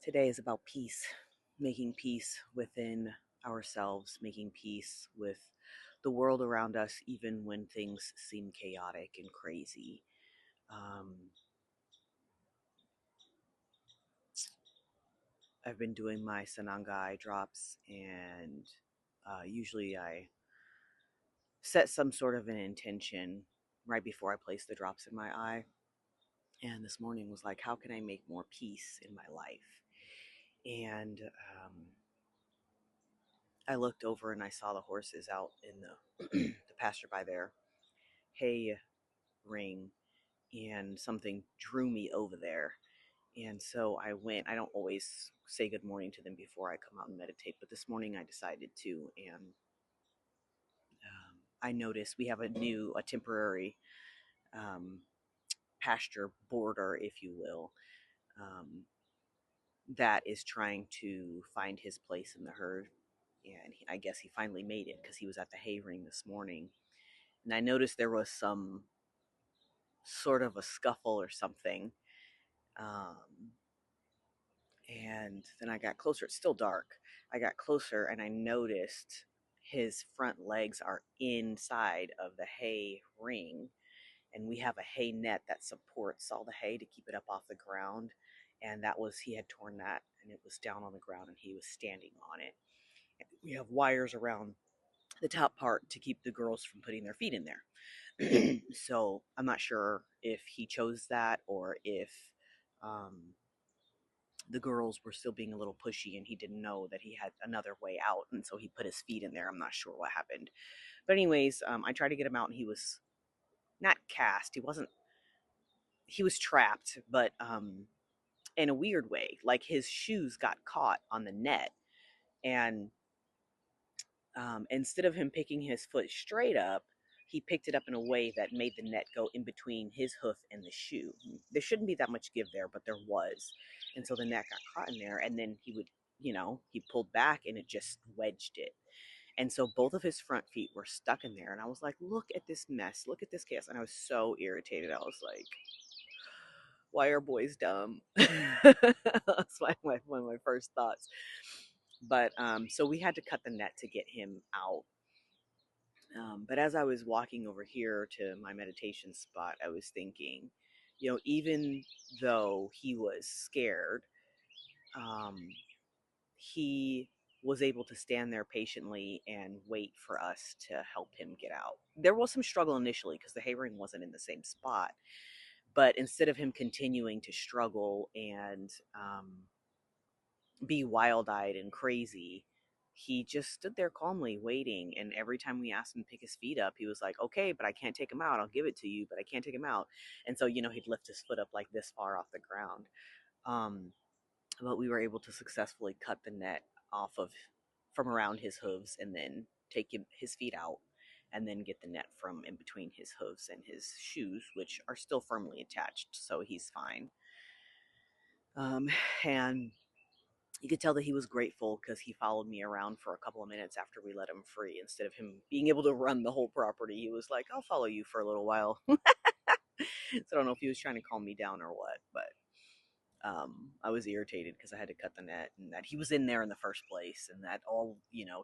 Today is about peace, making peace within ourselves, making peace with the world around us, even when things seem chaotic and crazy. Um, I've been doing my Sananga eye drops, and usually I set some sort of an intention right before I place the drops in my eye. And this morning was like, how can I make more peace in my life? And I looked over and I saw the horses out in the pasture by their hay ring, and something drew me over there. And so I went. I don't always say good morning to them before I come out and meditate, but this morning I decided to. And I noticed we have a temporary um, pasture border, if you will, um, that is trying to find his place in the herd. And I guess he finally made it because he was at the hay ring this morning. And I noticed there was some sort of a scuffle or something. Um, and then I got closer. It's still dark. I got closer and I noticed his front legs are inside of the hay ring. And we have a hay net that supports all the hay to keep it up off the ground. And he had torn that, and it was down on the ground and he was standing on it. And we have wires around the top part to keep the girls from putting their feet in there. So I'm not sure if he chose that or if um, the girls were still being a little pushy and he didn't know that he had another way out, and so he put his feet in there. I'm not sure what happened, but anyways, I tried to get him out and he was not cast. He was trapped, but in a weird way, like his shoes got caught on the net. And instead of him picking his foot straight up, he picked it up in a way that made the net go in between his hoof and the shoe. There shouldn't be that much give there, but there was. And so the net got caught in there, and then he pulled back and it just wedged it. And so both of his front feet were stuck in there. And I was like, look at this mess. Look at this chaos. And I was so irritated. I was like, why are boys dumb? That's one of my first thoughts. But so we had to cut the net to get him out. But as I was walking over here to my meditation spot, I was thinking, Even though he was scared, um, he was able to stand there patiently and wait for us to help him get out. There was some struggle initially because the hay ring wasn't in the same spot, but instead of him continuing to struggle and be wild-eyed and crazy, he just stood there calmly waiting. And every time we asked him to pick his feet up, he was like, okay, but I can't take him out. I'll give it to you, but I can't take him out. And so he'd lift his foot up like this far off the ground. um, but we were able to successfully cut the net off of from around his hooves, and then take his feet out, and then get the net from in between his hooves and his shoes, which are still firmly attached, so he's fine. um, and you could tell that he was grateful because he followed me around for a couple of minutes after we let him free. Instead of him being able to run the whole property, he was like, I'll follow you for a little while. So I don't know if he was trying to calm me down or what, but I was irritated because I had to cut the net, and that he was in there in the first place, and that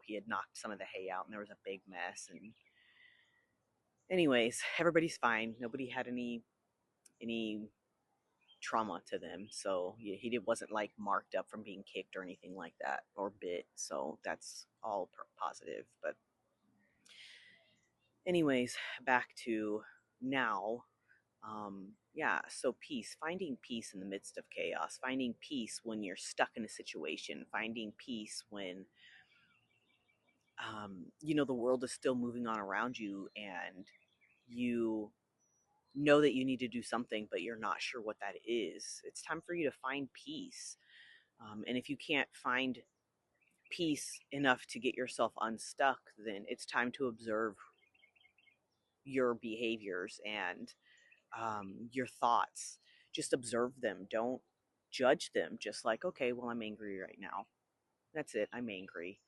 he had knocked some of the hay out, and there was a big mess. And anyways, everybody's fine. Nobody had any trauma to them, so he wasn't like marked up from being kicked or anything like that, or bit. So that's all positive. But anyways, back to now. Yeah, so peace, finding peace in the midst of chaos, finding peace when you're stuck in a situation, finding peace when the world is still moving on around you, and you know that you need to do something, but you're not sure what that is. It's time for you to find peace. And if you can't find peace enough to get yourself unstuck, then it's time to observe your behaviors and your thoughts. Just observe them. Don't judge them. Just like, okay, well, I'm angry right now. That's it. I'm angry.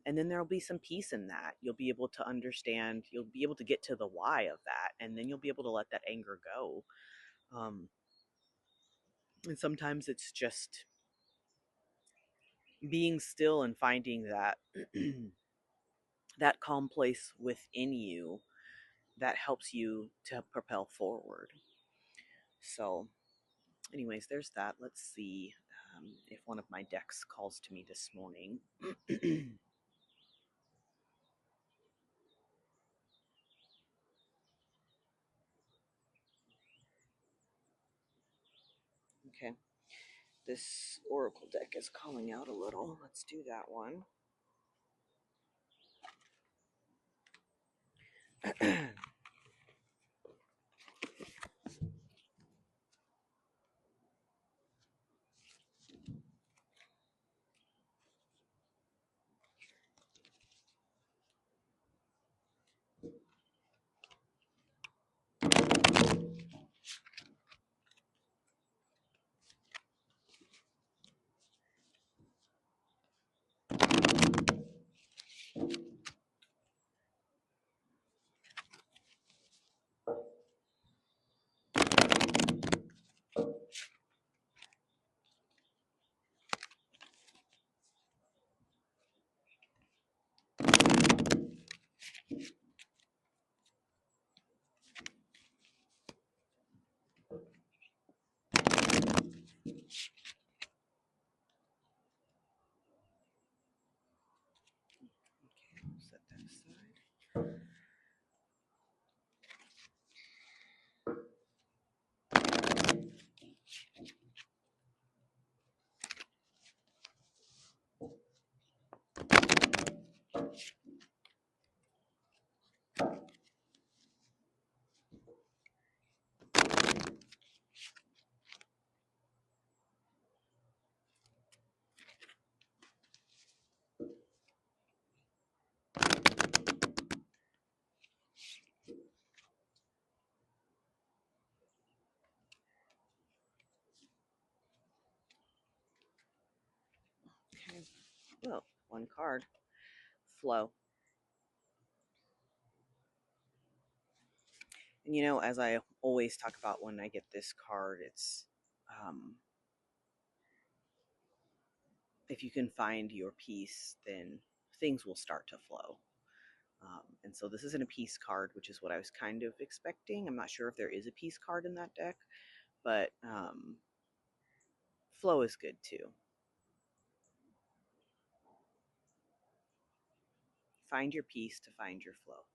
And then there'll be some peace in that. You'll be able to understand, you'll be able to get to the why of that, and then you'll be able to let that anger go. Um, and sometimes it's just being still and finding that that calm place within you that helps you to propel forward. So, anyways, there's that. Let's see if one of my decks calls to me this morning. Okay. This Oracle deck is calling out a little. Let's do that one. Okay, set that aside. Okay. Well, one card. Flow. And as I always talk about when I get this card, it's um, if you can find your peace, then things will start to flow. And so this isn't a peace card, which is what I was kind of expecting. I'm not sure if there is a peace card in that deck, but flow is good too. Find your peace to find your flow.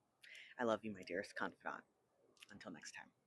I love you, my dearest confidant. Until next time.